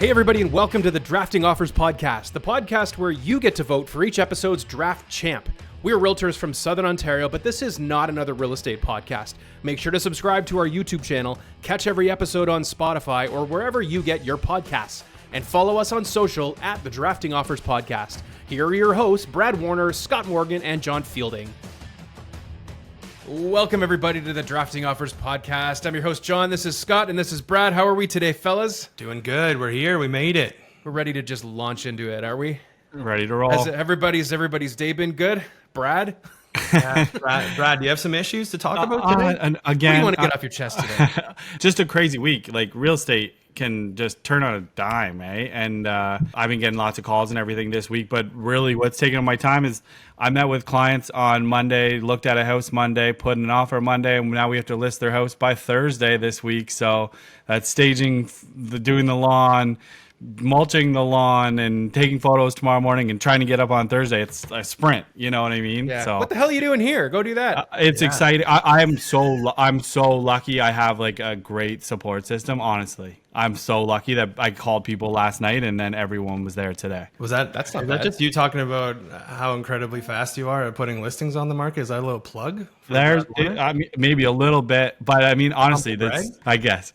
Hey everybody, and welcome to the Drafting Offers Podcast, the podcast where you get to vote for each episode's draft champ. We're realtors from Southern Ontario, but this is not another real estate podcast. Make sure to subscribe to our YouTube channel, catch every episode on Spotify or wherever you get your podcasts, and follow us on social at the Drafting Offers Podcast. Here are your hosts, Brad Warner, Scott Morgan, and John Fielding. Welcome everybody to the Drafting Offers Podcast. I'm your host, John. This is Scott, and this is Brad. How are we today, fellas? Doing good. We're here. We made it. We're ready to just launch into it, are we? Ready to roll. Has everybody's day been good? Brad? Yeah, Brad, do you have some issues to talk about today? And What do again, you want to get off your chest today? just a crazy week. Like real estate can just turn on a dime, eh? And I've been getting lots of calls and everything this week. But really, what's taking up my time is I met with clients on Monday, looked at a house Monday, put an offer Monday, and now we have to list their house by Thursday this week. So that's staging, doing the lawn, mulching the lawn, and taking photos tomorrow morning and trying to get up on Thursday. It's a sprint, you know what I mean? Yeah. So What the hell are you doing here? Go do that. it's exciting. I'm so lucky. I have like a great support system. Honestly, I'm so lucky that I called people last night and then everyone was there today. That's not bad. that just you talking about how incredibly fast you are at putting listings on the market? Is that a little plug? I mean, maybe a little bit, but I mean, honestly, Humble I guess.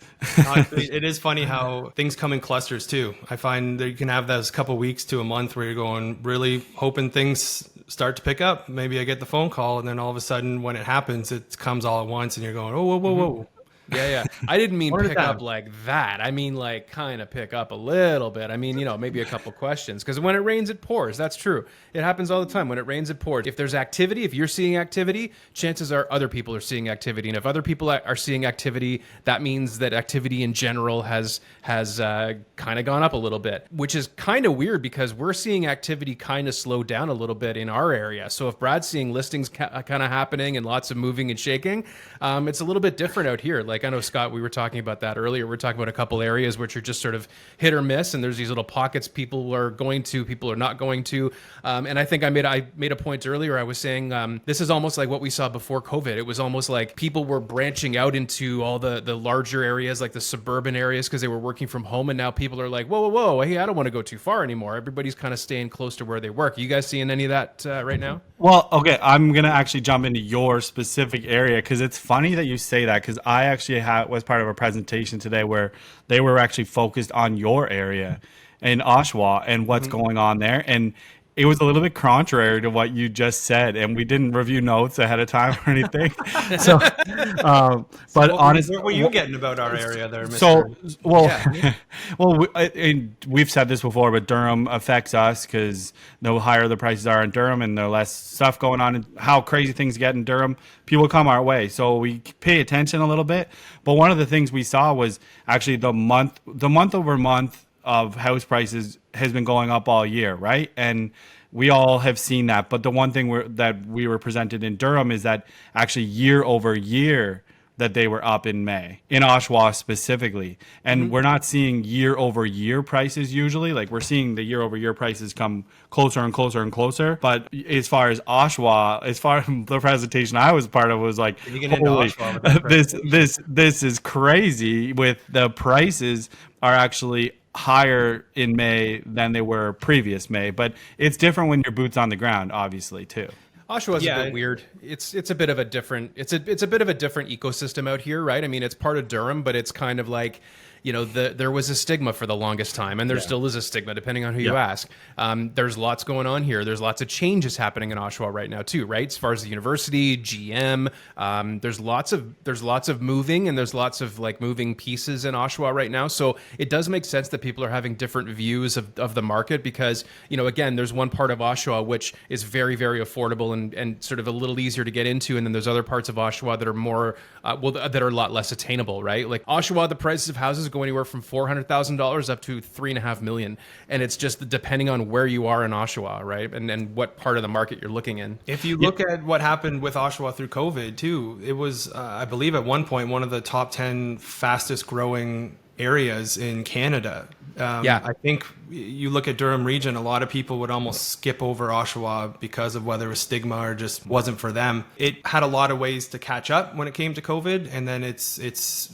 It is funny how things come in clusters too. I find that you can have those couple weeks to a month where you're going really hoping things start to pick up. Maybe I get the phone call, and then all of a sudden, when it happens, it comes all at once, and you're going, oh, whoa, whoa, whoa. Yeah. I didn't mean Slow it pick down. up like that. I mean like kind of pick up a little bit. I mean, maybe a couple questions. Because when it rains, it pours. That's true. It happens all the time. When it rains, it pours. If there's activity, if you're seeing activity, chances are other people are seeing activity. And if other people are seeing activity, that means that activity in general has kind of gone up a little bit, which is kind of weird because we're seeing activity kind of slow down a little bit in our area. So if Brad's seeing listings kind of happening and lots of moving and shaking, it's a little bit different out here. Like I know, Scott, we were talking about that earlier. We're talking about a couple areas which are just sort of hit or miss, and there's these little pockets people are going to, people are not going to. And I think I made a point earlier. I was saying this is almost like what we saw before COVID. It was almost like people were branching out into all the larger areas, like the suburban areas, because they were working from home. And now people are like, whoa, hey, I don't want to go too far anymore. Everybody's kind of staying close to where they work. Are you guys seeing any of that right now? Well, okay, I'm going to actually jump into your specific area because it's funny that you say that because I actually was part of a presentation today where they were actually focused on your area in Oshawa and what's going on there. And it was a little bit contrary to what you just said, and we didn't review notes ahead of time or anything. So, but honestly, What were you getting about our area there, Mr.? So, well, and we've said this before, but Durham affects us because the higher the prices are in Durham and the less stuff going on, and how crazy things get in Durham, people come our way. So we pay attention a little bit. But one of the things we saw was actually the month over month of house prices has been going up all year, right? And we all have seen that. But the one thing that we were presented in Durham is that actually year over year that they were up in May, in Oshawa specifically. And we're not seeing year over year prices usually. Like we're seeing the year over year prices come closer and closer and closer. But as far as Oshawa, as far as the presentation I was part of was like, You get into holy, Oshawa with that this is crazy with the prices are actually higher in May than they were previous May, but it's different when your boots on the ground, obviously, too. Oshawa's a bit weird. It's a bit of a different ecosystem out here, right? I mean, it's part of Durham, but it's kind of like, there was a stigma for the longest time, and there still is a stigma, depending on who you ask. There's lots going on here. There's lots of changes happening in Oshawa right now too, right? As far as the university, GM, there's lots of moving, and there's lots of like moving pieces in Oshawa right now. So it does make sense that people are having different views of the market because, again, there's one part of Oshawa which is very, very affordable and sort of a little easier to get into, and then there's other parts of Oshawa that are more that are a lot less attainable, right? Like Oshawa, the prices of houses go anywhere from $400,000 up to $3.5 million, and it's just depending on where you are in Oshawa, right? And what part of the market you're looking in. If you look at what happened with Oshawa through COVID too, it was, I believe at one point, one of the top 10 fastest growing areas in Canada. I think you look at Durham region, a lot of people would almost skip over Oshawa because of whether it was stigma or just wasn't for them. It had a lot of ways to catch up when it came to COVID, and then it's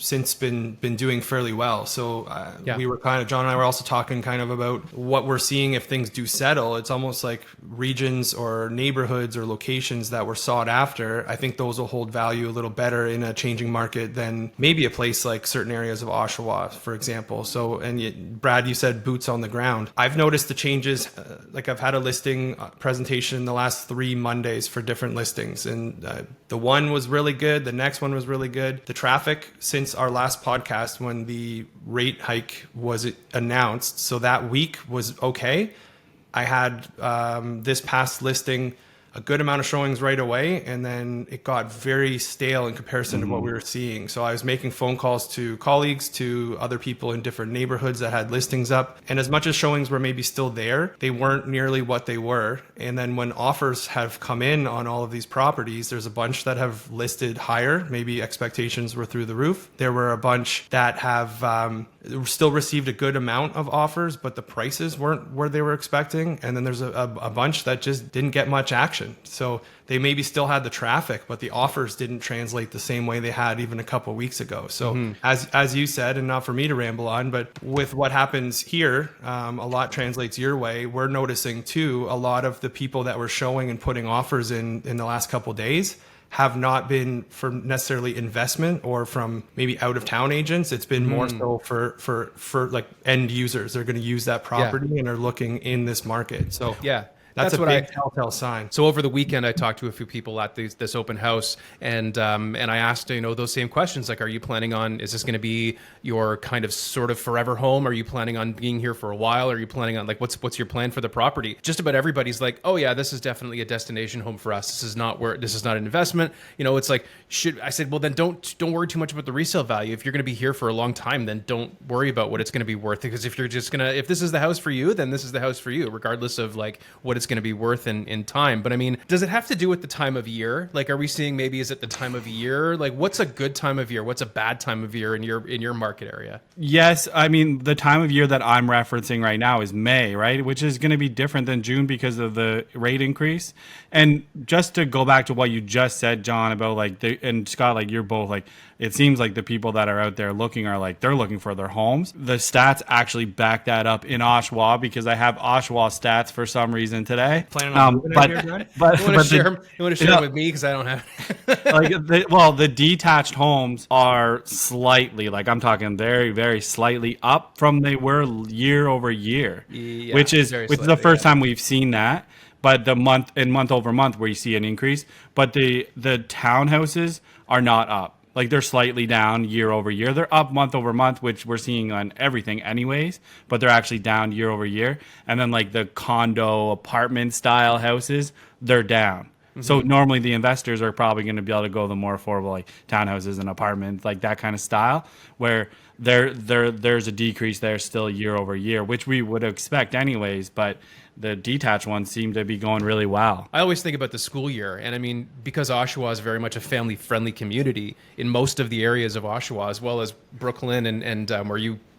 since been doing fairly well. So we were John and I were also talking kind of about what we're seeing if things do settle. It's almost like regions or neighborhoods or locations that were sought after. I think those will hold value a little better in a changing market than maybe a place like certain areas of Oshawa, for example. So, and Brad, you said boots on the ground. I've noticed the changes. Like I've had a listing presentation the last 3 Mondays for different listings, and the one was really good. The next one was really good. The traffic since our last podcast, when the rate hike was announced, so that week was okay. I had this past listing a good amount of showings right away, and then it got very stale in comparison to what we were seeing. So I was making phone calls to colleagues, to other people in different neighborhoods that had listings up. And as much as showings were maybe still there, they weren't nearly what they were. And then when offers have come in on all of these properties, there's a bunch that have listed higher. Maybe expectations were through the roof. There were a bunch that have still received a good amount of offers, but the prices weren't where they were expecting. And then there's a bunch that just didn't get much action. So they maybe still had the traffic, but the offers didn't translate the same way they had even a couple of weeks ago. So as you said, and not for me to ramble on, but with what happens here, a lot translates your way. We're noticing too, a lot of the people that were showing and putting offers in the last couple of days have not been for necessarily investment or from maybe out of town agents. It's been more so for like end users. They're going to use that property and are looking in this market. So that's a big telltale sign. So over the weekend, I talked to a few people at this open house, and I asked, those same questions, like, are you planning on, is this going to be your kind of sort of forever home? Are you planning on being here for a while? Are you planning on, like, what's your plan for the property? Just about everybody's like, oh yeah, this is definitely a destination home for us. This is not an investment. It's like, I said, well then don't worry too much about the resale value. If you're going to be here for a long time, then don't worry about what it's going to be worth, because if this is the house for you, then this is the house for you, regardless of like what it's going to be worth in time. But I mean, does it have to do with the time of year? Like, are we seeing maybe, is it the time of year? Like, what's a good time of year? What's a bad time of year in your market area? Yes, I mean, the time of year that I'm referencing right now is May, right? Which is going to be different than June because of the rate increase. And just to go back to what you just said, John, about like, and Scott, like you're both like, it seems like the people that are out there looking are like, they're looking for their homes. The stats actually back that up in Oshawa, because I have Oshawa stats for some reason today. Planning on moving out here, John? You want to share them with me, because I don't have the detached homes are slightly, like I'm talking very, very slightly up from they were year over year, which is the first time we've seen that. But the month over month where you see an increase, but the townhouses are not up. Like, they're slightly down year over year. They're up month over month, which we're seeing on everything anyways, but they're actually down year over year. And then like the condo apartment style houses, they're down. So normally the investors are probably going to be able to go the more affordable, like townhouses and apartments, like that kind of style, where there's a decrease there still year over year, which we would expect anyways. But the detached ones seem to be going really well. I always think about the school year, and I mean, because Oshawa is very much a family-friendly community in most of the areas of Oshawa, as well as Brooklyn and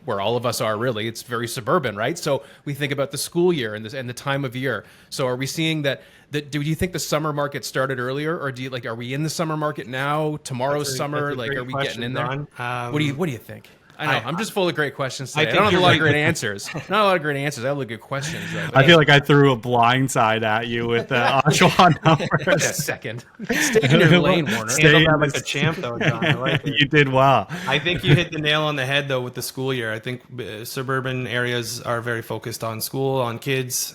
where all of us are, really, it's very suburban, right? So we think about the school year and the time of year. So are we seeing that? Do you think the summer market started earlier, or are we in the summer market now? Tomorrow's summer, like, are we getting in there? What do you think? I know. I'm just full of great questions today. I don't have a lot of great answers. Not a lot of great answers. I have a lot of good questions. I feel like I threw a blind side at you with the Oshawa numbers. Wait a second. Stay in your lane, Warner. Handled that like a champ, though, John. I like it. You did well. I think you hit the nail on the head, though, with the school year. I think suburban areas are very focused on school, on kids.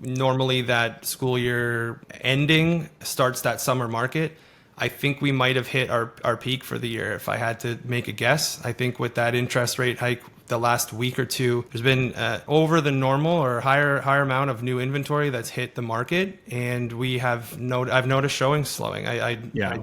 Normally, that school year ending starts that summer market. I think we might have hit our peak for the year, if I had to make a guess. I think with that interest rate hike the last week or two, there's been over the normal or higher amount of new inventory that's hit the market, and I've noticed showing slowing. I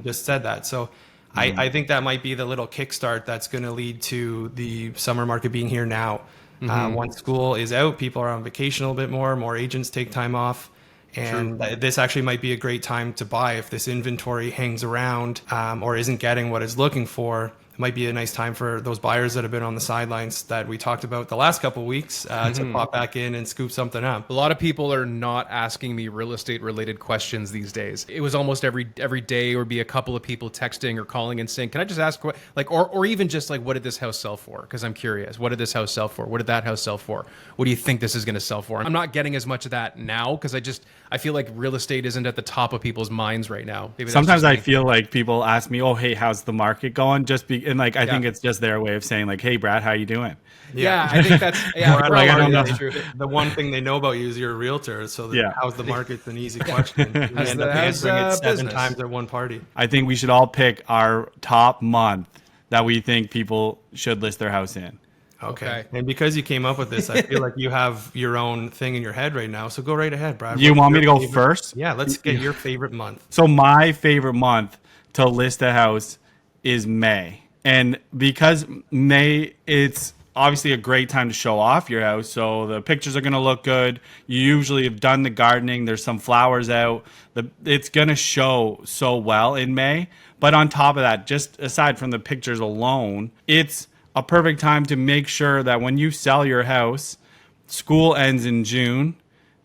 just said that. So I think that might be the little kickstart that's going to lead to the summer market being here now. Once school is out, people are on vacation a little bit more agents take time off. And this actually might be a great time to buy if this inventory hangs around or isn't getting what it's looking for. it might be a nice time for those buyers that have been on the sidelines that we talked about the last couple of weeks to pop back in and scoop something up. A lot of people are not asking me real estate related questions these days. It was almost every day or be a couple of people texting or calling and saying, "Can I just ask like or even just like what did this house sell for?" Because I'm curious. What did this house sell for? What did that house sell for? What do you think this is going to sell for? I'm not getting as much of that now because I feel like real estate isn't at the top of people's minds right now. Maybe that's Sometimes just I me. feel like people ask me, "Oh, hey, how's the market going?" And like I think it's just their way of saying like, "Hey, Brad, how you doing?" Yeah, I think that's yeah. Or like, I don't know. That's true. The one thing they know about you is you're a realtor, so how's the market's an easy question. You end up how's, answering it 7 business? times at one party. I think we should all pick our top month that we think people should list their house in. Okay. And because you came up with this, I feel like you have your own thing in your head right now. So go right ahead, Brad. You What's want me to your go favorite- first? Yeah, let's get your favorite month. So my favorite month to list a house is May. And because May, it's obviously a great time to show off your house. So the pictures are going to look good. You usually have done the gardening. There's some flowers out. It's going to show so well in May. But on top of that, just aside from the pictures alone, it's a perfect time to make sure that when you sell your house, school ends in June,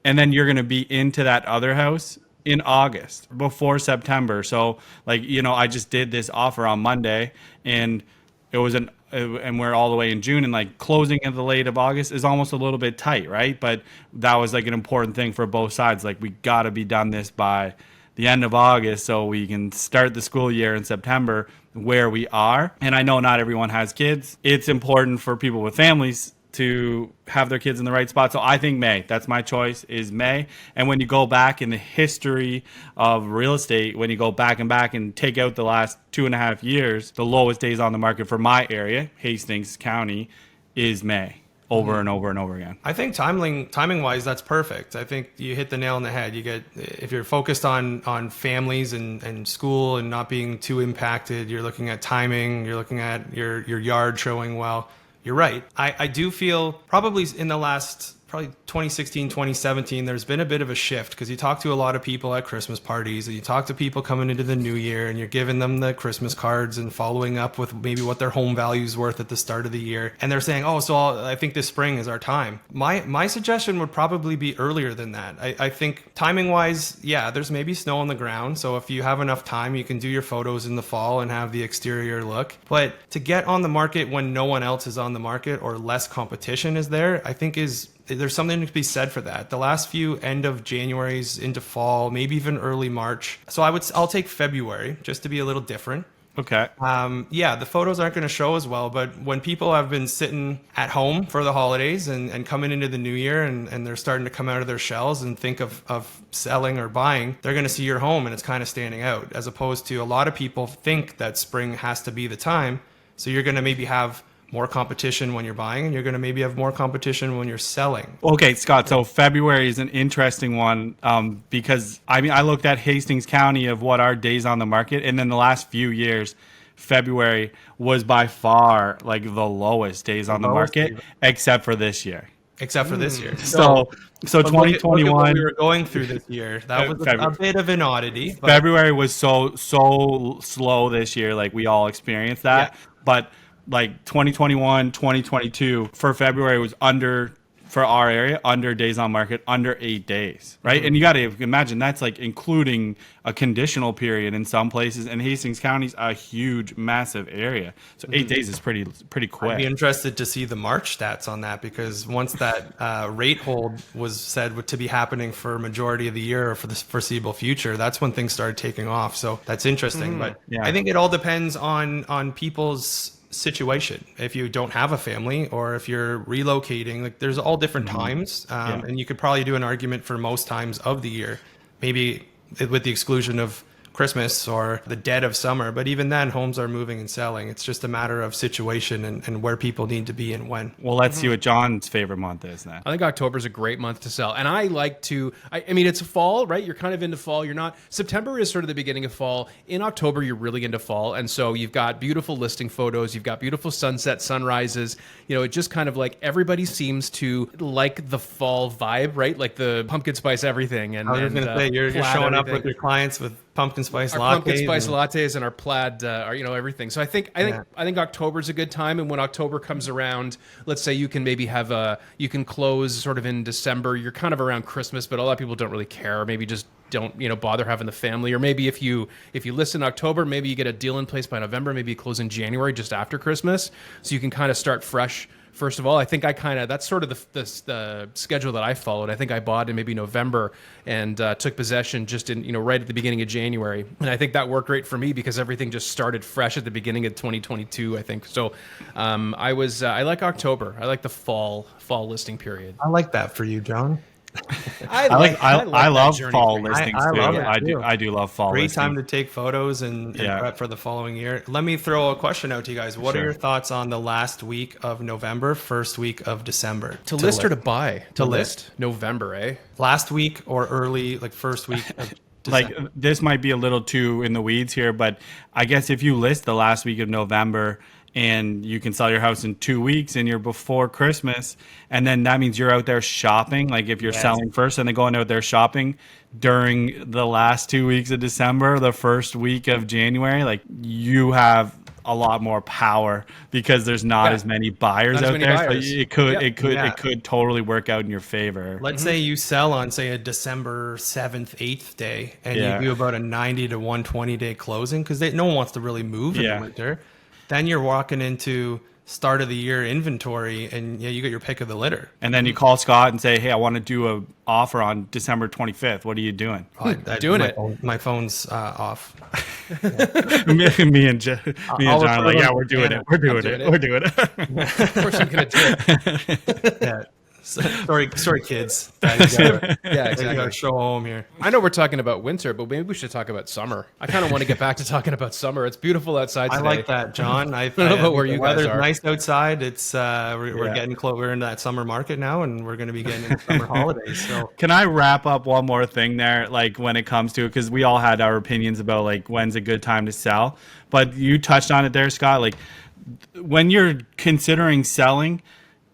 and then you're going to be into that other house in August before September. So like, I just did this offer on Monday and it was and we're all the way in June, and like closing at the late of August is almost a little bit tight, right? But that was like an important thing for both sides. Like we got to be done this by the end of August so we can start the school year in September where we are. And I know not everyone has kids. It's important for people with families to have their kids in the right spot. So I think May, that's my choice, is May. And when you go back in the history of real estate, when you go back and take out the last 2.5 years, the lowest days on the market for my area, Hastings County, is May. Over and over and over again. I think timing wise, that's perfect. I think you hit the nail on the head. You get, if you're focused on families and school and not being too impacted, you're looking at timing, you're looking at your yard showing well. You're right. I do feel probably in the last 2016, 2017, there's been a bit of a shift because you talk to a lot of people at Christmas parties and you talk to people coming into the new year and you're giving them the Christmas cards and following up with maybe what their home value is worth at the start of the year. And they're saying, I think this spring is our time. My suggestion would probably be earlier than that. I think timing wise, there's maybe snow on the ground. So if you have enough time, you can do your photos in the fall and have the exterior look. But to get on the market when no one else is on the market or less competition is there, I think there's something to be said for that. The last few end of January's into fall, maybe even early March. So I'll take February just to be a little different. Okay. The photos aren't going to show as well, but when people have been sitting at home for the holidays and coming into the new year and they're starting to come out of their shells and think of selling or buying, they're going to see your home and it's kind of standing out, as opposed to a lot of people think that spring has to be the time. So you're going to maybe have more competition when you're buying, and you're going to maybe have more competition when you're selling. Okay, Scott. So February is an interesting one because I looked at Hastings County of what our days on the market, and then the last few years, February was by far like the lowest days on the market, except for this year. Except for this year. So But look at what 2021. we were going through this year. That was a February. bit of an oddity. But February was so slow this year, like we all experienced that. Yeah. But like 2021, 2022 for February was for our area, under days on market, under 8 days, right? Mm-hmm. And you got to imagine that's like including a conditional period in some places. And Hastings County's a huge, massive area, so 8 days is pretty quick. I'd be interested to see the March stats on that, because once that rate hold was said to be happening for a majority of the year or for the foreseeable future, that's when things started taking off. So that's interesting. But Yeah. I think it all depends on people's situation. If you don't have a family or if you're relocating, like there's all different times, and you could probably do an argument for most times of the year, maybe with the exclusion of Christmas or the dead of summer. But even then, homes are moving and selling. It's just a matter of situation and where people need to be and when. Well, let's see what John's favorite month is then. I think October's a great month to sell. And I like to, I mean, it's fall, right? You're kind of into fall. You're not, September is sort of the beginning of fall. In October, you're really into fall. And so you've got beautiful listing photos. You've got beautiful sunset, sunrises. It just kind of like everybody seems to like the fall vibe, right? Like the pumpkin spice everything. And I was going to say, you're plaid showing up everything. with your clients with pumpkin spice our lattes. pumpkin spice and- lattes and our plaid, our, everything. So I think October's a good time, and when October comes around, let's say you can maybe you can close sort of in December. You're kind of around Christmas, but a lot of people don't really care. Maybe just don't bother having the family, or maybe if you list in October, maybe you get a deal in place by November. Maybe you close in January, just after Christmas, so you can kind of start fresh. First of all, I think that's sort of the schedule that I followed. I think I bought in maybe November and took possession just in right at the beginning of January, and I think that worked great for me because everything just started fresh at the beginning of 2022. I think so. I like October. I like the fall listing period. I like that for you, John. I that love journey fall for you. listings I too. love it too. I do love fall Great listings. time to take photos and prep for the following year. Let me throw a question out to you guys. What are your thoughts on the last week of November, first week of December? To list or to buy? To list. November, eh? Last week or early, like first week of December? Like, this might be a little too in the weeds here, but I guess if you list the last week of November and you can sell your house in 2 weeks and you're before Christmas, and then that means you're out there shopping. Like, if you're selling first and then going out there shopping during the last 2 weeks of December, the first week of January, like, you have a lot more power because there's not as many buyers out there. So it could totally work out in your favor. Let's say you sell on, say, a December 7th, 8th day, and you do about a 90 to 120 day closing because no one wants to really move in the winter. Then you're walking into start of the year inventory, and you get your pick of the litter. And then you call Scott and say, "Hey, I want to do a offer on December 25th. What are you doing?" My phone's off. me and John are like, "Yeah, we're doing it. We're doing it. We're doing it." Of course, I'm gonna do it. Yeah. Sorry, kids. Yeah, exactly. You gotta show home here. I know we're talking about winter, but maybe we should talk about summer. I kind of want to get back to talking about summer. It's beautiful outside today. I like that, John. I don't know about where the you guys weather's are. nice outside. It's we're getting close. We're into that summer market now, and we're going to be getting into summer holidays. So Can I wrap up one more thing there? Like, when it comes to it, because we all had our opinions about like when's a good time to sell, but you touched on it there, Scott. Like, when you're considering selling,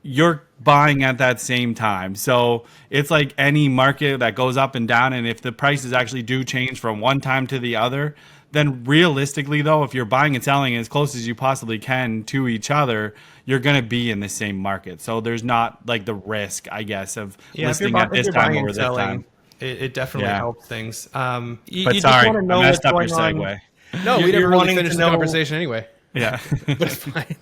you're buying at that same time. So it's like any market that goes up and down. And if the prices actually do change from one time to the other, then realistically, though, if you're buying and selling as close as you possibly can to each other, you're going to be in the same market. So there's not like the risk, I guess, of listing at this time over this time. It definitely helps things. But sorry, I messed up your segue. No, we You're didn't really wanting finish to the know- conversation anyway. Yeah. But it's fine.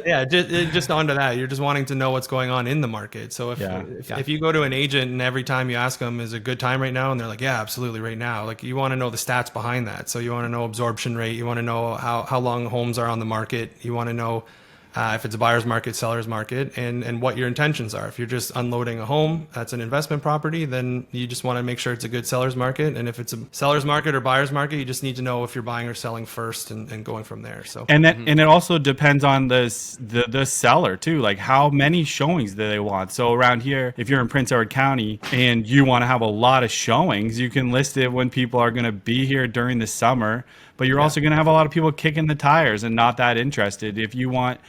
Yeah, just onto that. You're just wanting to know what's going on in the market. So if you go to an agent and every time you ask them, is it a good time right now? And they're like, yeah, absolutely right now. Like, you want to know the stats behind that. So you want to know absorption rate. You want to know how long homes are on the market. You want to know if it's a buyer's market, seller's market, and what your intentions are. If you're just unloading a home, that's an investment property, then you just want to make sure it's a good seller's market. And if it's a seller's market or buyer's market, you just need to know if you're buying or selling first and going from there. So And it also depends on the seller too. Like, how many showings do they want? So around here, if you're in Prince Edward County and you want to have a lot of showings, you can list it when people are going to be here during the summer. But you're also going to have a lot of people kicking the tires and not that interested. If you want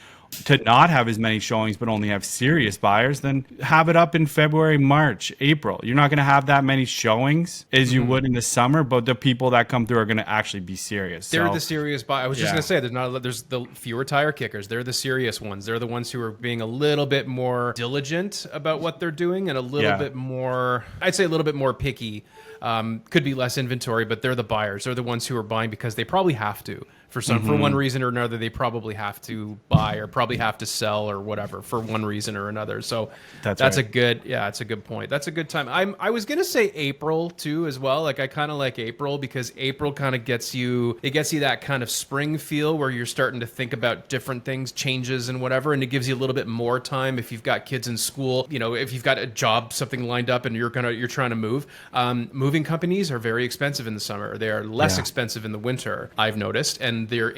to not have as many showings but only have serious buyers, then have it up in February, March, April. You're not going to have that many showings as you would in the summer, but the people that come through are going to actually be serious. They're the serious buy. I was just Yeah. going to say there's the fewer tire kickers. They're the serious ones. They're the ones who are being a little bit more diligent about what they're doing and a little bit more, I'd say a little bit more picky. Could be less inventory, but they're the buyers. They're the ones who are buying because they probably have to. For one reason or another, they probably have to buy or probably have to sell or whatever for one reason or another. So that's right. it's a good point. That's a good time. I was gonna say April too as well. Like, I kind of like April because April kind of gets you that kind of spring feel where you're starting to think about different things, changes and whatever, and it gives you a little bit more time if you've got kids in school. You know, if you've got a job, something lined up, and you're trying to move. Moving companies are very expensive in the summer. They are less expensive in the winter, I've noticed, and their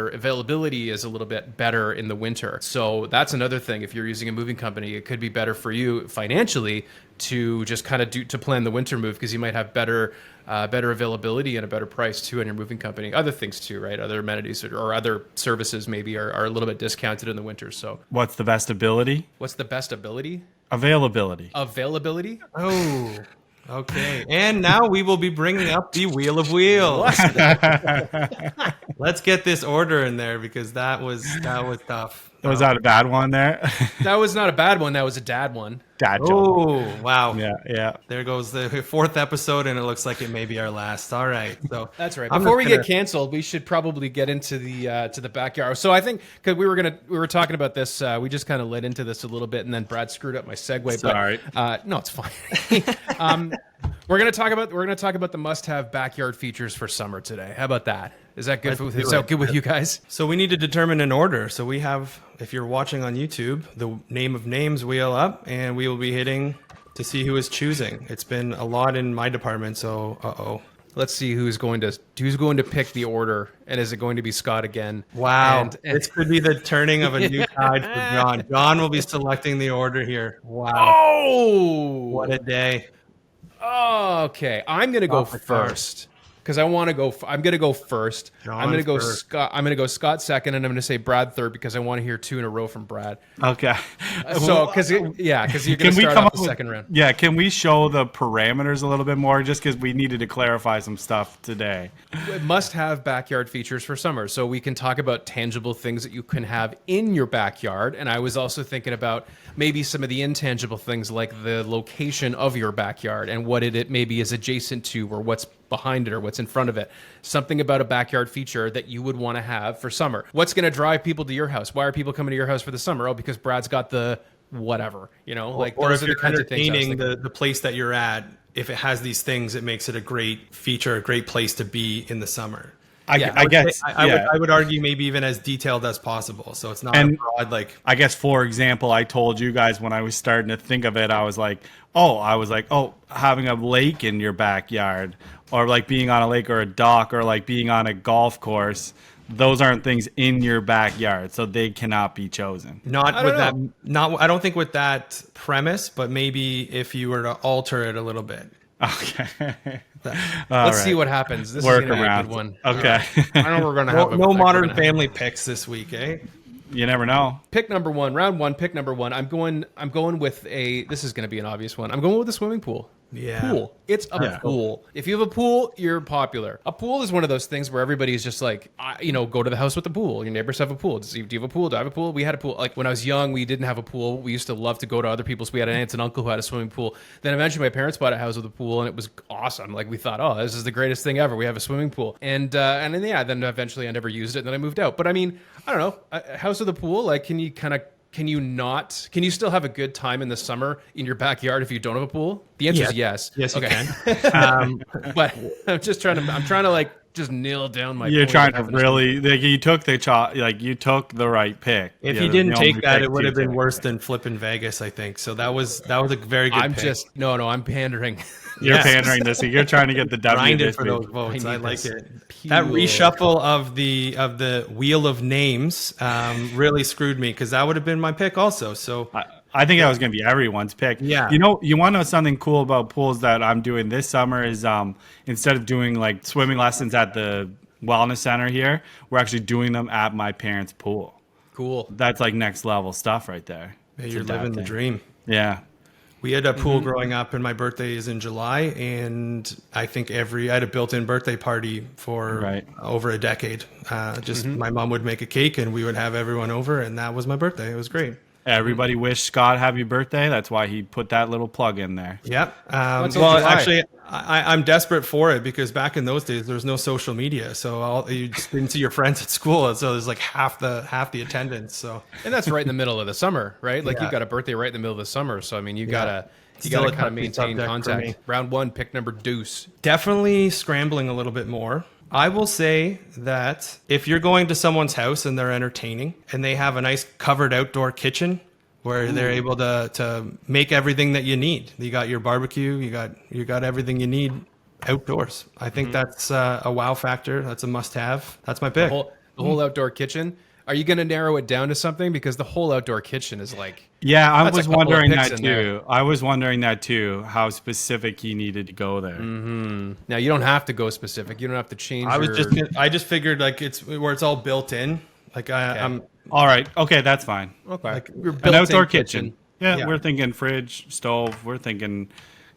availability is a little bit better in the winter. So that's another thing. If you're using a moving company, it could be better for you financially to just kind of to plan the winter move because you might have better availability and a better price too in your moving company. Other things too, right? Other amenities or other services maybe are a little bit discounted in the winter. So What's the best ability? what's the best ability? Availability. Availability? Oh, Okay, and now we will be bringing up the Wheel of Wheels. Let's get this order in there because that was tough. Was that a bad one there? That was not a bad one. That was a dad one. Dad joke. Oh, wow. Yeah. There goes the 4th episode, and it looks like it may be our last. All right, so That's right. I'm Before we just get canceled, we should probably get into the backyard. So I think because we were talking about this, we just kind of led into this a little bit, and then Brad screwed up my segue. Sorry. But, no, it's fine. We're gonna talk about the must-have backyard features for summer today. How about that? Is that good? Is that good with you guys? So we need to determine an order. So we have, if you're watching on YouTube, the name of names wheel up, and we will be hitting to see who is choosing. It's been a lot in my department, so Let's see who's going to pick the order, and is it going to be Scott again? wow. And- This could be the turning of a new tide for John. John will be selecting the order here. Wow. Oh, What a day. okay. I'm gonna go Off the card. first because I want to go. I'm gonna go first. John I'm gonna go first. Scott. I'm gonna go Scott second, and I'm gonna say Brad third because I want to hear 2 in a row from Brad. Okay. So because you're gonna Can we start come off up the with, second round. Yeah, can we show the parameters a little bit more just because we needed to clarify some stuff today? Must have backyard features for summer. So we can talk about tangible things that you can have in your backyard. And I was also thinking about maybe some of the intangible things like the location of your backyard and what it maybe is adjacent to or what's behind it or what's in front of it. Something about a backyard feature that you would want to have for summer. What's going to drive people to your house? Why are people coming to your house for the summer? Oh, because Brad's got the whatever, like Or those if are the you're kinds of things I was entertaining thinking. the place that you're at, if it has these things, it makes it a great feature, a great place to be in the summer. I Yeah, guess. I would argue maybe even as detailed as possible. So it's not And- a broad like. I guess, for example, I told you guys when I was starting to think of it, I was like, having a lake in your backyard, or like being on a lake or a dock, or like being on a golf course. Those aren't things in your backyard, so they cannot be chosen. Not I with don't that. I don't think with that premise, but maybe if you were to alter it a little bit. Okay. Let's see what happens. This Work is going to be a around. good one. Okay. I know we're going to No, have no we're Modern gonna have- Family picks this week, eh? You never know. Pick number one, round one. Pick number one. I'm going with a. This is going to be an obvious one. I'm going with a swimming pool. Yeah. Pool. It's a pool. If you have a pool, you're popular. A pool is one of those things where everybody's just like, go to the house with the pool. Your neighbors have a pool. Do you have a pool? Do I have a pool? We had a pool. Like when I was young, we didn't have a pool. We used to love to go to other people's. We had an aunt and uncle who had a swimming pool. Then eventually my parents bought a house with a pool, and it was awesome. Like we thought, oh, this is the greatest thing ever. We have a swimming pool. And then then eventually I never used it, and then I moved out. But I mean, I don't know. A house with a pool, like can you still have a good time in the summer in your backyard if you don't have a pool? The answer is yes. Yes, you Okay. can. But I'm trying to like just nail down my You're point trying of to having a really you took you took the right pick. If Yeah, you didn't the only take that, pick it would have you been took. worse than flipping Vegas, I think. So that was a very good I'm pick. just no, I'm pandering. You're Yes. pandering this. You're trying to get the W. grinded this for week. those votes. I I need like this it. pure- That reshuffle of the wheel of names really screwed me because that would have been my pick also. So I think that was going to be everyone's pick. Yeah. You want to know something cool about pools that I'm doing this summer is instead of doing like swimming lessons at the wellness center here, we're actually doing them at my parents' pool. Cool. That's like next level stuff right there. It's you're a dad living the thing. dream. Yeah. We had a pool growing up, and my birthday is in July, and I think I had a built-in birthday party for Right. over a decade. My mom would make a cake, and we would have everyone over, and that was my birthday. It was great. Everybody wish Scott happy birthday. That's why he put that little plug in there. Yep. What's Well, in July? actually, I'm desperate for it because back in those days there was no social media, so you just didn't see your friends at school, so there's like half the attendance. So And that's right in the middle of the summer, right? Like Yeah. you've got a birthday right in the middle of the summer. So I mean you Still gotta a kind of touchy maintain subject for me. contact. Round one, pick number deuce. definitely scrambling a little bit more. I will say that if you're going to someone's house and they're entertaining and they have a nice covered outdoor kitchen where they're able to make everything that you need. You got your barbecue, you got everything you need outdoors. I think that's a wow factor. That's a must have. That's my pick. The whole outdoor kitchen. Are you going to narrow it down to something? Because the whole outdoor kitchen is like, Yeah, I That's a was couple of wondering picks that in there. too. I was wondering that too, how specific you needed to go there. now you don't have to go specific. You don't have to change. I just figured like it's where it's all built in. Like I'm All right. Okay, that's fine. okay. like, Your An built-in outdoor kitchen. Yeah, Yeah. we're thinking fridge, stove. We're thinking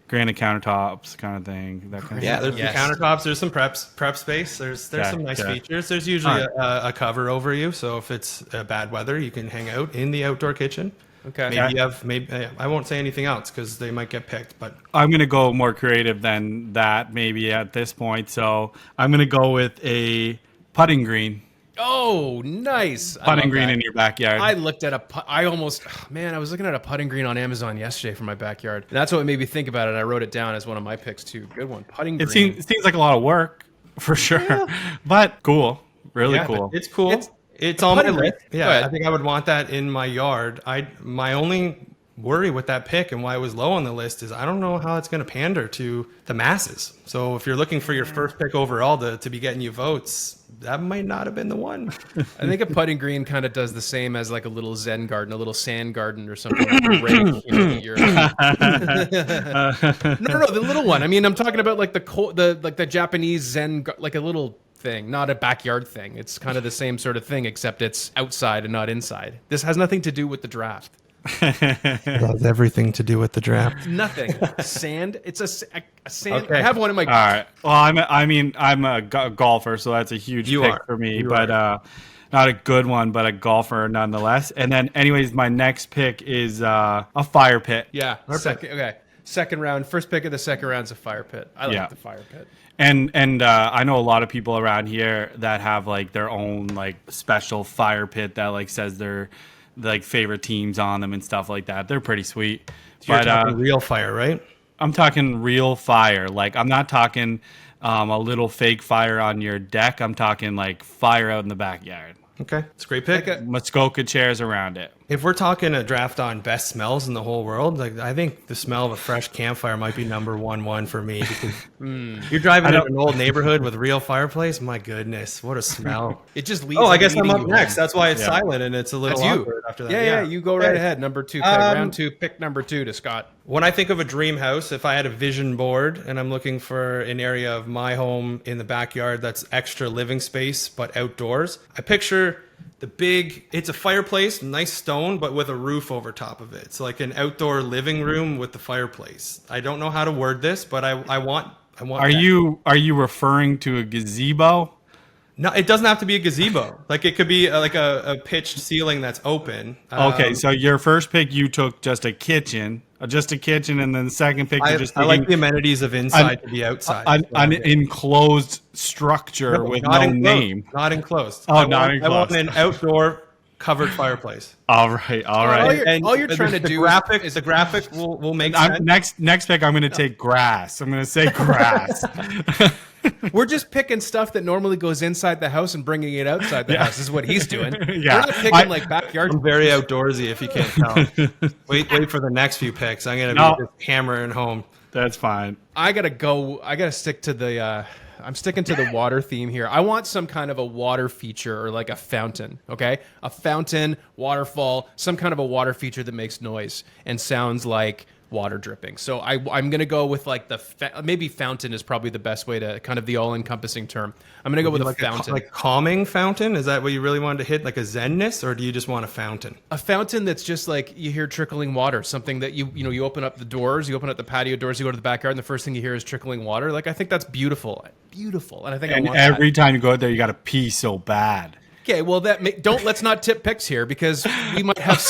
granite countertops kind of thing. That kind Yeah, of there's Yes. the countertops. There's some prep space. There's Okay, some nice okay. features. There's usually Alright. a cover over you, so if it's bad weather, you can hang out in the outdoor kitchen. Okay. Maybe you have I won't say anything else because they might get picked. But I'm gonna go more creative than that maybe at this point. So I'm gonna go with a putting green. Oh, nice. I Putting love green that. in your backyard. I looked at I almost, man, I was looking at a putting green on Amazon yesterday for my backyard. And that's what made me think about it. I wrote it down as one of my picks too. Good one. Putting it green. seems like a lot of work for sure, but cool, really yeah, cool. it's cool. It's- It's on my putting green. list. Go Yeah, ahead. I think I would want that in my yard. My only worry with that pick and why it was low on the list is I don't know how it's going to pander to the masses. So if you're looking for your first pick overall to be getting you votes, that might not have been the one. I think a putting green kind of does the same as like a little Zen garden, a little sand garden or something. Like a rake, no, the little one. I mean, I'm talking about like the Japanese Zen, like a little thing, not a backyard thing. It's kind of the same sort of thing, except it's outside and not inside. This has nothing to do with the draft. It has everything to do with the draft. Nothing. Sand. It's a sand. Okay. I have one in my. All right. Well, I'm a golfer, so that's a huge You pick are. for me, You but not a good one, but a golfer nonetheless. And then, anyways, my next pick is a fire pit. Yeah. Second. Okay. Second round. First pick of the second round is a fire pit. I like Yeah. the fire pit. And I know a lot of people around here that have like their own like special fire pit that like says their like favorite teams on them and stuff like that. They're pretty sweet. You're But talking real fire, right? I'm talking real fire. Like I'm not talking a little fake fire on your deck. I'm talking like fire out in the backyard. Okay, it's a great pick. Like Muskoka chairs around it. If we're talking a draft on best smells in the whole world, like I think the smell of a fresh campfire might be number one for me because you're driving in an old neighborhood with real fireplace. My goodness, what a smell! It just leads. Oh, I like guess I'm leading up you next. home. That's why it's Yeah. silent and it's a little That's you. awkward after that. Yeah, you go right Okay. ahead. Number two pick. Um, Round two, pick number two to Scott. When I think of a dream house, if I had a vision board and I'm looking for an area of my home in the backyard that's extra living space but outdoors, I picture it's a fireplace, nice stone, but with a roof over top of it. It's like an outdoor living room with the fireplace. I don't know how to word this, but I want. Are you referring to a gazebo? No, it doesn't have to be a gazebo. Like it could be like a pitched ceiling that's open. Okay, so your first pick you took just a kitchen, and then the second pick I you're just like the taking amenities of inside to the outside. an enclosed structure with no enclosed, name. Not enclosed. Oh, not I want enclosed. an outdoor covered fireplace. All right, all All right. you're trying to do the graphic will make sense. Next pick, I'm going to take grass. I'm going to say grass. We're just picking stuff that normally goes inside the house and bringing it outside the house. Is what he's doing. Yeah. We're not picking like backyard. I'm very outdoorsy if you can't tell. wait for the next few picks. I'm gonna No. be just hammering home. That's fine. I gotta stick to the. I'm sticking to the water theme here. I want some kind of a water feature or like a fountain. Okay, a fountain, waterfall, some kind of a water feature that makes noise and sounds like water dripping. So I'm gonna go with like maybe fountain is probably the best way to kind of the all-encompassing term. I'm gonna go with a fountain. Like calming fountain. Is that what you really wanted to hit? Like a zenness, or do you just want a fountain? A fountain that's just like you hear trickling water, something that you open up the doors, you open up the patio doors, you go to the backyard, and the first thing you hear is trickling water. Like I think that's beautiful, and I think I And want every that. time you go out there, you got to pee so bad. Okay, well let's not tip picks here because we might have.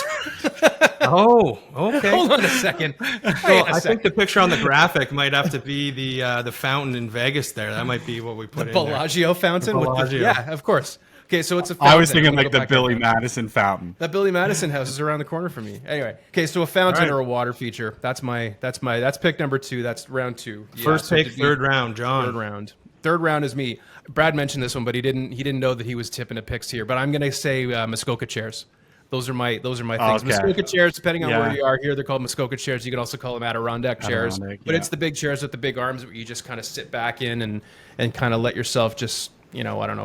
Oh, okay. Hold on a second. So Wait a I think second. the picture on the graphic might have to be the fountain in Vegas. There, that might be what we put in there. Bellagio fountain. The with Bellagio. yeah, of course. Okay, so it's a fountain. I was thinking I'm gonna like go the back on Billy that. Madison fountain. That Billy Madison house is around the corner from me. Anyway, okay, so a fountain All right. or a water feature. That's pick number two. That's round two. Yeah, First so pick, did we- third round, John. Third round. Third round is me. Brad mentioned this one, but he didn't know that he was tipping a picks here. But I'm gonna say Muskoka chairs. Those are my things. Okay. Muskoka chairs, depending on Yeah. where you are here, they're called Muskoka chairs. You can also call them Adirondack chairs. Adirondack, But yeah. it's the big chairs with the big arms where you just kind of sit back in and kind of let yourself just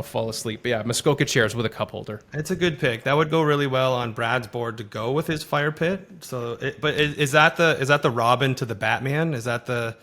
fall asleep. But yeah, Muskoka chairs with a cup holder. It's a good pick. That would go really well on Brad's board to go with his fire pit. But is that the Robin to the Batman? Is that the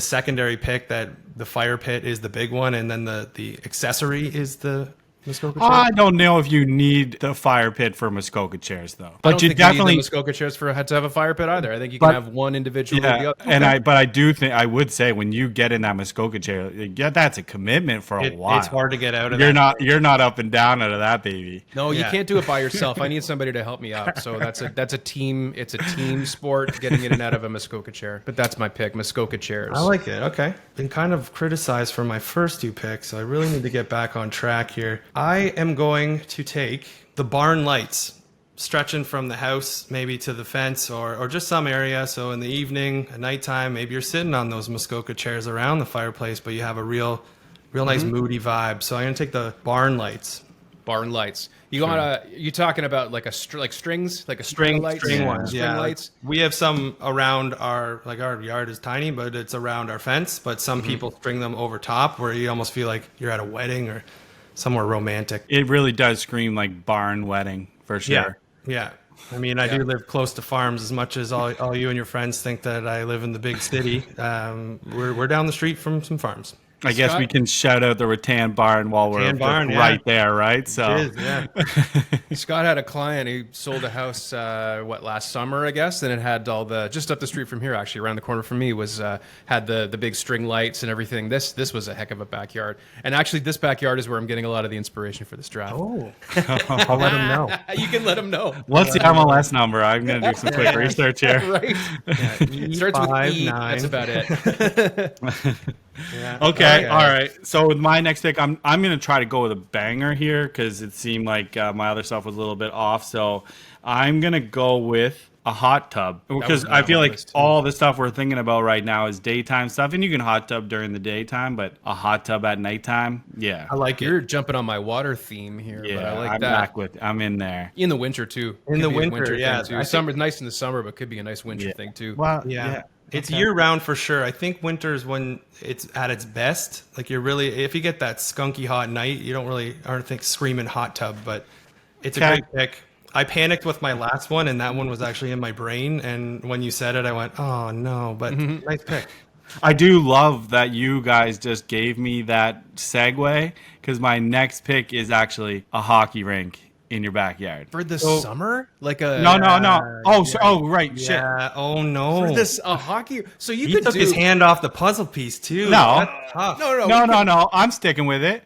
secondary pick that the fire pit is the big one, and then the accessory is the Muskoka chairs? I don't know if you need the fire pit for Muskoka chairs though, I but don't you think definitely you need the Muskoka chairs for to have a fire pit either. I think you can But- have one individual. Or the yeah. other. But I do think I would say when you get in that Muskoka chair, yeah, that's a commitment for a while. It's hard to get out of You're that. you're not up and down out of that baby. No, you Yeah. can't do it by yourself. I need somebody to help me out. So that's a team. It's a team sport getting in and out of a Muskoka chair. But that's my pick, Muskoka chairs. I like it. Okay. Been kind of criticized for my first two picks, so I really need to get back on track here. I am going to take the barn lights, stretching from the house maybe to the fence or just some area. So in the evening, at nighttime, maybe you're sitting on those Muskoka chairs around the fireplace, but you have a real nice moody vibe. So I'm going to take the barn lights. Barn lights. You you talking about like like strings, like a string of lights, String ones, string yeah. lights. We have some around our yard is tiny, but it's around our fence. But some people string them over top, where you almost feel like you're at a wedding or somewhere romantic. It really does scream like barn wedding for sure. Yeah. I mean, I do live close to farms. As much as all you and your friends think that I live in the big city, we're down the street from some farms. I guess Scott? we can shout out the Rattan Barn while we're Rattan Barn, just yeah. right there, right? So It is, yeah. Scott had a client. He sold a house last summer, I guess, and it had all the just up the street from here, actually around the corner from me, was had the big string lights and everything. This was a heck of a backyard, and actually this backyard is where I'm getting a lot of the inspiration for this draft. Oh, I'll let them know. You can let him know. what's the MLS number? I'm gonna do some quick research here. Right? Starts with E. That's about it. Yeah. Okay, all right. So with my next pick, I'm gonna try to go with a banger here because it seemed like my other stuff was a little bit off. So I'm gonna go with a hot tub because my I feel like list, too. all the stuff we're thinking about right now is daytime stuff, and you can hot tub during the daytime, but a hot tub at nighttime, yeah, I like You're it. jumping on my water theme here, but yeah, I like I'm that. back with. I'm in there. In the winter too. In Could the be a winter, yeah. thing, too. I think- Summer's nice in the summer, but could be a nice winter thing too. Well, Yeah. It's year round for sure. I think winter is when it's at its best. Like you're really, if you get that skunky hot night, you aren't think screaming hot tub, but it's a Okay. great pick. I panicked with my last one, and that one was actually in my brain. And when you said it, I went, "Oh no!" But nice pick. I do love that you guys just gave me that segue because my next pick is actually a hockey rink in your backyard. For the summer, like a No. Oh, right. Shit. Yeah. Oh no. For this a hockey. So you he could took do his hand off the puzzle piece too. No. That's tough. No. I'm sticking with it.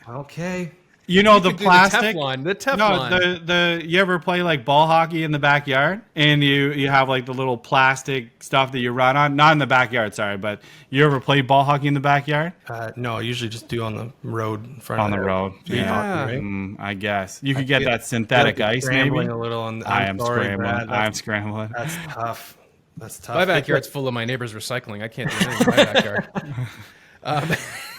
Okay. You know the could do plastic. the No, Teflon. the you ever play like ball hockey in the backyard and you have like the little plastic stuff that you run on? Not in the backyard, sorry, but you ever play ball hockey in the backyard? No, I usually just do on the road in front On of the road. Street Yeah. hockey, right? I guess you could get that synthetic Feel like ice, scrambling maybe. a little on. I am sorry, scrambling. Brad. I'm scrambling. That's tough. That's tough. My backyard's full of my neighbors recycling. I can't do anything in my backyard.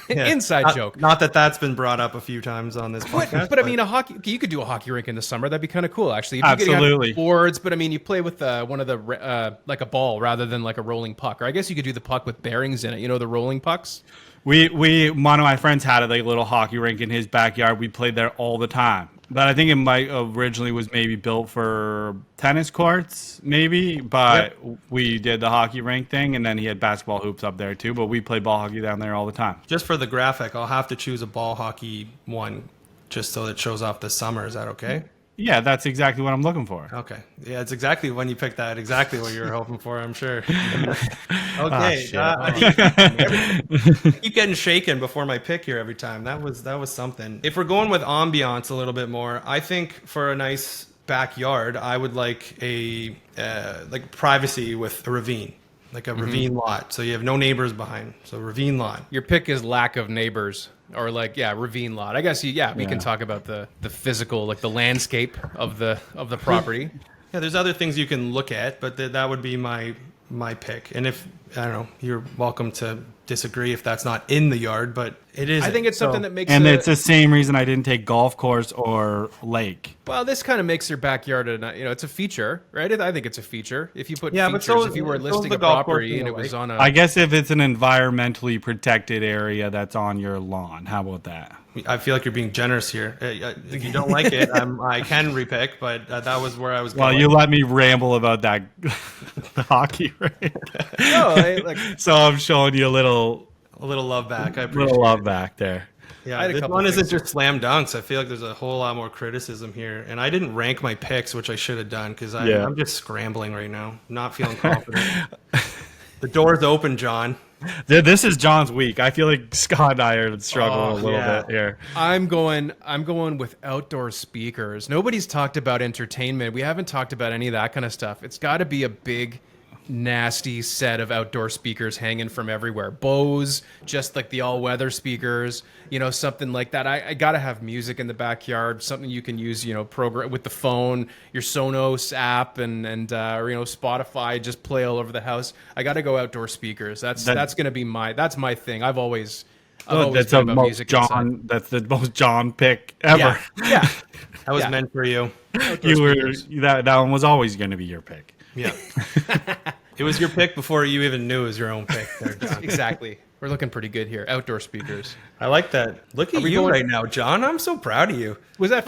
Yeah. Inside joke. Not that that's been brought up a few times on this podcast. But I mean, a hockey. You could do a hockey rink in the summer. That'd be kind of cool, actually. If you could have Absolutely. boards, but I mean, you play with one of the like a ball rather than like a rolling puck. Or I guess you could do the puck with bearings in it. You know, the rolling pucks. We one of my friends had a like, little hockey rink in his backyard. We played there all the time. But I think it might originally was maybe built for tennis courts, maybe. But we did the hockey rink thing, and then he had basketball hoops up there too. But we played ball hockey down there all the time. just for the graphic, I'll have to choose a ball hockey one, just so it shows off the summer. Is that okay? Yeah, that's exactly what I'm looking for. Okay. Yeah, it's exactly when you picked that. Exactly what you were hoping for. I'm sure. Okay. shit. I keep getting shaken before my pick here every time. That was something. If we're going with ambiance a little bit more, I think for a nice backyard, I would like a like privacy with a ravine, like a ravine lot. So you have no neighbors behind. So ravine lot. Your pick is lack of neighbors, or like ravine lot. I guess we can talk about the physical, like the landscape of the property. Yeah, there's other things you can look at, but that would be my pick. And if I don't know, you're welcome to disagree if that's not in the yard, but it is. I think it's something that makes And a- it's the same reason I didn't take golf course or lake. Well, this kind of makes your backyard it's a feature, right? I think it's a feature. If you put Yeah, but features, so- if you were so listing the a golf course property in and a it was way. on a, I guess if it's an environmentally protected area that's on your lawn, how about that? I feel like you're being generous here. If you don't like it, I can repick, but that was where I was going. Well, you let me ramble about that hockey rink. no, like So I'm showing you a little a little love back. I appreciate love it. back there. I Yeah, had a this couple one isn't things. just slam dunks. I feel like there's a whole lot more criticism here, and I didn't rank my picks, which I should have done because Yeah. I'm just scrambling right now, not feeling confident. The door's open, John. This is John's week. I feel like Scott and I are struggling a little yeah. bit here. I'm going with outdoor speakers. Nobody's talked about entertainment. We haven't talked about any of that kind of stuff. It's got to be a big, nasty set of outdoor speakers hanging from everywhere. Bose, just like the all-weather speakers, something like that. I got to have music in the backyard, something you can use, program with the phone, your Sonos app, and or, Spotify, just play all over the house. I got to go outdoor speakers. That's going to be that's my thing. I've always That's been the about most music inside. John. That's the most John pick ever. Yeah, yeah. That was Yeah. meant for you. Outdoor You were speakers. that one was always going to be your pick. Yeah. It was your pick before you even knew it was your own pick there, John. Exactly. We're looking pretty good here. Outdoor speakers. I like that. Look at we you going- right now, John. I'm so proud of you. Was that?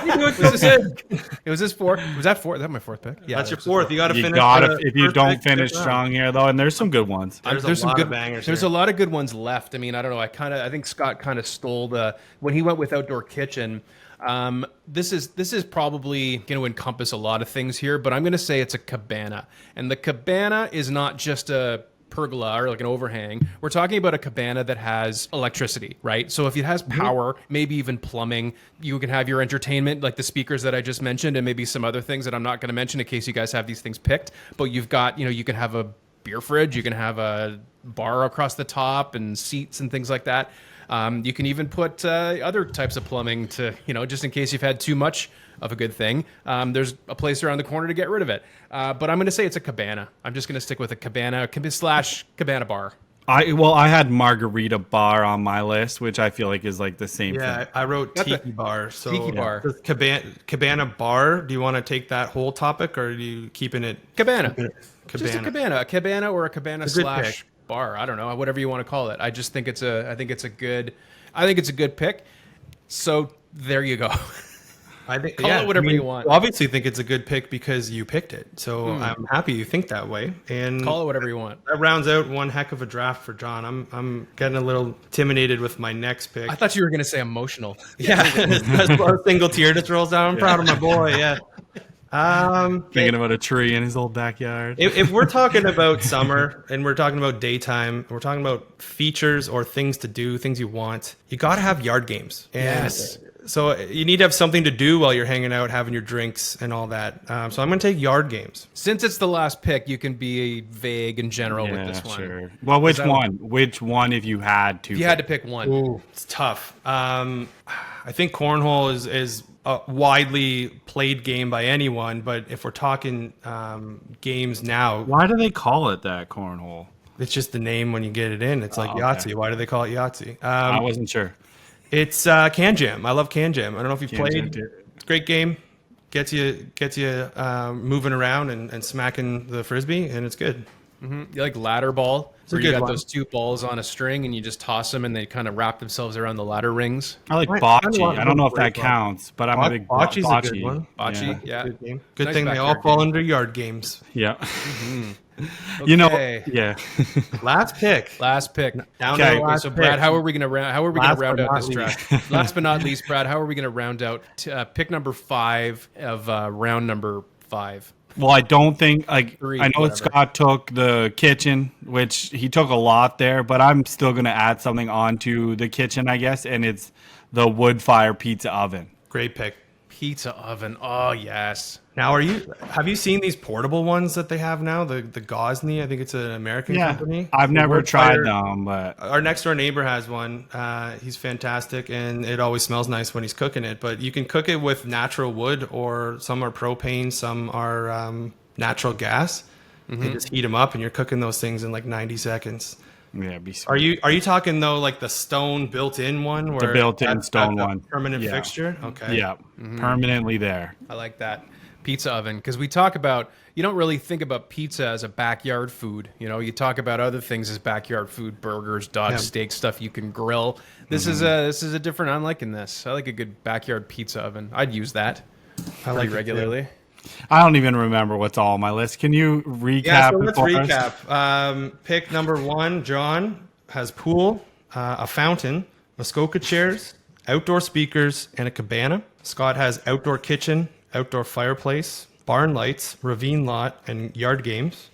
You're doing so good. It was this four. Was that four? Is that my fourth pick? Yeah, That's that your was fourth. You got to You finish. got the if you first don't pick, finish stick around. strong here though, and there's some good ones. There's a some lot good of bangers There's here. a lot of good ones left. I mean, I don't know. I think Scott kind of stole when he went with outdoor kitchen. This is probably going to encompass a lot of things here, but I'm going to say it's a cabana, and the cabana is not just a pergola or like an overhang. We're talking about a cabana that has electricity, right? So if it has power, maybe even plumbing, you can have your entertainment, like the speakers that I just mentioned, and maybe some other things that I'm not going to mention in case you guys have these things picked. But you've got, you can have a beer fridge, you can have a bar across the top and seats and things like that. You can even put other types of plumbing to, just in case you've had too much of a good thing. There's a place around the corner to get rid of it. But I'm going to say it's a cabana. I'm just going to stick with a cabana / cabana bar. I had margarita bar on my list, which I feel like is like the same Yeah, thing. I wrote That's a- tiki bar. So Tiki bar. does cabana bar. Do you want to take that whole topic, or are you keeping it Cabana. cabana? Just a cabana. A cabana or a cabana It's a good / pick. bar. I don't know, whatever you want to call it. I just think it's a good pick. So there you go. I think Call it whatever you want. Obviously, think it's a good pick because you picked it. So I'm happy you think that way. And Call it whatever you want. that rounds out one heck of a draft for John. I'm getting a little intimidated with my next pick. I thought you were going to say emotional. Yeah, a single tear just rolls down. I'm proud of my boy. Yeah. Thinking about a tree in his old backyard. If we're talking about summer and we're talking about daytime, we're talking about features or things to do, things you want, you got to have yard games. And Yes. So you need to have something to do while you're hanging out, having your drinks and all that. So I'm going to take yard games. Since it's the last pick, you can be vague and general with this one. Sure. Well, which that- one? Which one if you had to? If you had to pick one. Ooh, it's tough. I think cornhole is a widely played game by anyone, but if we're talking games now, Why do they call it that cornhole? it's just the name when you get it in. It's like okay. Yahtzee. Why do they call it Yahtzee? I wasn't sure. It's Can Jam. I love Can Jam. I don't know if you've Can played. Jam. It's a great game. Gets you moving around and smacking the frisbee, and it's good. You like ladder ball, a where you good got one. those two balls on a string and you just toss them and they kind of wrap themselves around the ladder rings. I like Right. bocce. I don't know if that Bocce. counts, but I'm a big Bocce's a good bocce. one. Bocce, yeah. Good game. Good Nice thing they all backyard fall game. under yard games. Yeah. Okay. You know, yeah. Last pick. Last pick. Down Okay. to the last So Brad, pick. how are we gonna round Last out but not this least. draft? Last but not least, Brad, how are we gonna round out pick number 5 of round number 5? Well, I don't think like Three, I know whatever. Scott took the kitchen, which he took a lot there, but I'm still gonna add something onto the kitchen, I guess, and it's the wood fire pizza oven. Great pick. Pizza oven. Oh yes. Now, have you seen these portable ones that they have now? The Gosney, I think it's an American Yeah, company. I've never Wood tried fire- them, but Our next door neighbor has one. He's fantastic, and it always smells nice when he's cooking it. But you can cook it with natural wood, or some are propane, some are natural gas. You just heat them up, and you're cooking those things in like 90 seconds. yeah, it'd be sweet. Are you talking though like the stone built-in one? Where built-in that's stone a one. permanent Yeah. fixture. Okay. Yeah, permanently there. I like that. Pizza oven, because we talk about, you don't really think about pizza as a backyard food. You talk about other things as backyard food, burgers, dog Yeah. steak, stuff you can grill. This is a different. I'm liking this. I like a good backyard pizza oven. I'd use that I pretty like regularly. I don't even remember what's all on my list. Can you recap? Yeah, so let's it for us? recap. Pick number 1, John has pool, a fountain, Muskoka chairs, outdoor speakers, and a cabana. Scott has outdoor kitchen, outdoor fireplace, barn lights, ravine lot, and yard games.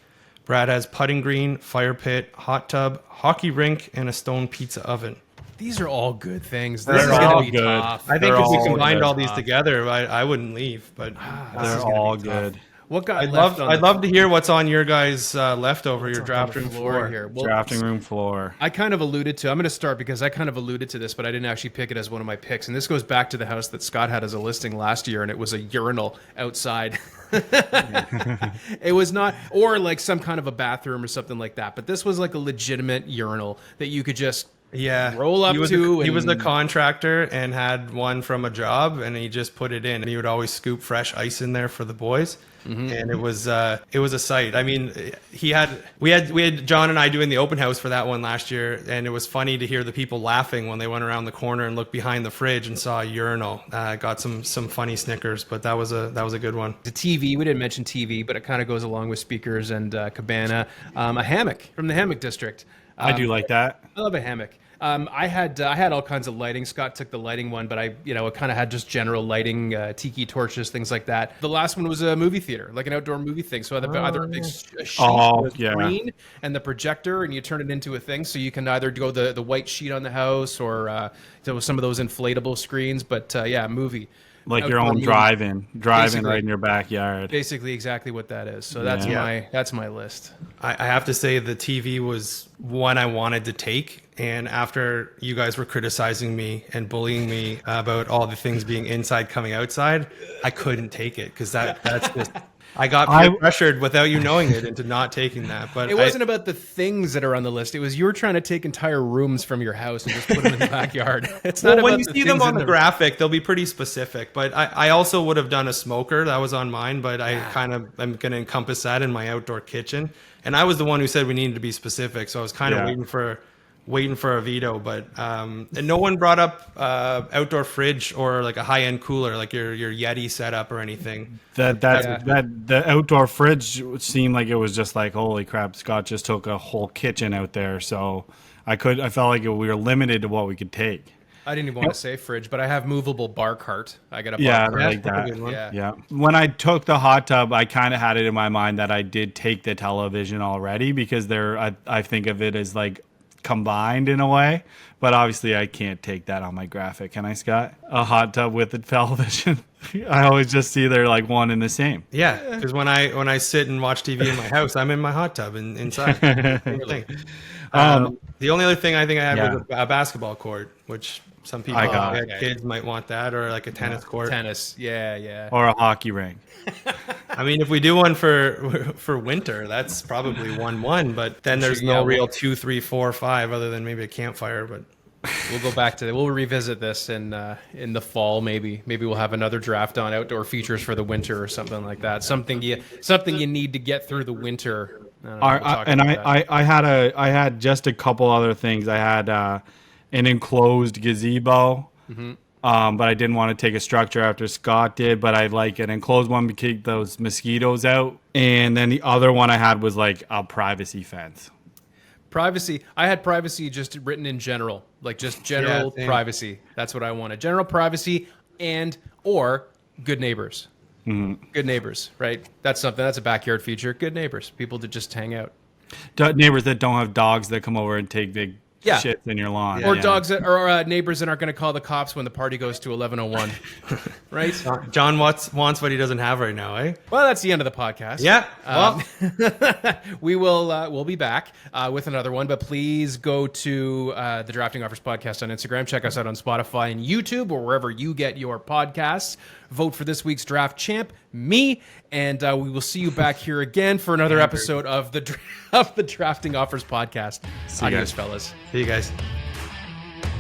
Brad has putting green, fire pit, hot tub, hockey rink, and a stone pizza oven. These are all good things. This They're is going all to be good. tough. I think They're if we all combined good. all these together, I wouldn't leave. But They're all good. What got I'd left love on I'd the love to hear what's on your guys' leftover, your draft room floor. here? Well, Drafting room floor. I kind of alluded to. I'm going to start because I kind of alluded to this, but I didn't actually pick it as one of my picks. And this goes back to the house that Scott had as a listing last year, and it was a urinal outside. It was not, or like some kind of a bathroom or something like that. But this was like a legitimate urinal that you could just roll up he was to. he was the and- contractor and had one from a job, and he just put it in. And he would always scoop fresh ice in there for the boys. And it was a sight. I mean, we had John and I doing the open house for that one last year, and it was funny to hear the people laughing when they went around the corner and looked behind the fridge and saw a urinal. Got some funny snickers, but that was a good one. The TV, we didn't mention TV, but it kind of goes along with speakers and cabana. A hammock from the hammock district. I do like that. I love a hammock. I had all kinds of lighting. Scott took the lighting one, but I kind of had just general lighting, tiki torches, things like that. The last one was a movie theater, like an outdoor movie thing. So either a big sheet with screen and the projector, and you turn it into a thing. So you can either go the white sheet on the house or some of those inflatable screens. But movie. Like your Outdoor own movie. drive-in Basically. right in your backyard. Basically, exactly what that is. So that's my list. I have to say the TV was one I wanted to take. And after you guys were criticizing me and bullying me about all the things being inside coming outside, I couldn't take it because that's just I got pressured without you knowing it into not taking that. But It wasn't about the things that are on the list. It was you were trying to take entire rooms from your house and just put them in the backyard. It's not Well, when about you the see them things on in the graphic, they'll be pretty specific. But I also would have done a smoker. That was on mine, but I'm going to encompass that in my outdoor kitchen. And I was the one who said we needed to be specific. So I was kind of waiting for a veto, but and no one brought up outdoor fridge or like a high-end cooler, like your Yeti setup or anything. That the outdoor fridge seemed like it was just like, holy crap, Scott just took a whole kitchen out there. So I felt like we were limited to what we could take. I didn't even want to say fridge, but I have movable bar cart. I got a bar Yeah, cart. I like that. a good one. Yeah. When I took the hot tub, I kind of had it in my mind that I did take the television already because I think of it as like combined in a way, but obviously I can't take that on my graphic. Can I, Scott? A hot tub with the television? I always just see they're like one and the same. Yeah, because when I sit and watch TV in my house, I'm in my hot tub and inside. Same thing. The only other thing I think I had was a basketball court, which some people who had kids might want that, or like a tennis court. Tennis, yeah. Or a hockey rink. I mean, if we do one for winter, that's probably 1-1. But then there's no real 2, 3, 4, 5 other than maybe a campfire. But We'll go back to we'll revisit this in the fall. Maybe we'll have another draft on outdoor features for the winter or something like that. Something you need to get through the winter. I had just a couple other things. I had an enclosed gazebo. But I didn't want to take a structure after Scott did, but I like an enclosed one to keep those mosquitoes out. And then the other one I had was like a privacy fence. Privacy. I had privacy just written in general, like just general privacy. That's what I wanted. General privacy or good neighbors. Good neighbors, right? That's something. That's a backyard feature. Good neighbors. People to just hang out. Neighbors that don't have dogs that come over and take big shits in your lawn. Or dogs that or neighbors that aren't going to call the cops when the party goes to 11:01, right? John wants what he doesn't have right now, eh? Well, that's the end of the podcast. Yeah. Well, we'll be back with another one, but please go to the Drafting Offers podcast on Instagram. Check us out on Spotify and YouTube or wherever you get your podcasts. Vote for this week's draft champ, me, and we will see you back here again for another episode of the Drafting Offers podcast. Adios, fellas. see you guys.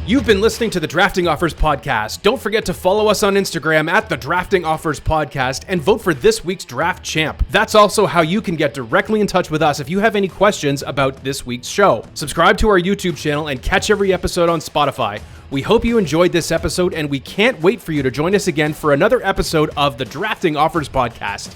You've been listening to the Drafting Offers podcast. Don't forget to follow us on Instagram at the Drafting Offers podcast and vote for this week's draft champ. That's also how you can get directly in touch with us if you have any questions about this week's show. Subscribe to our YouTube channel and catch every episode on Spotify. We hope you enjoyed this episode, and we can't wait for you to join us again for another episode of the Drafting Offers podcast.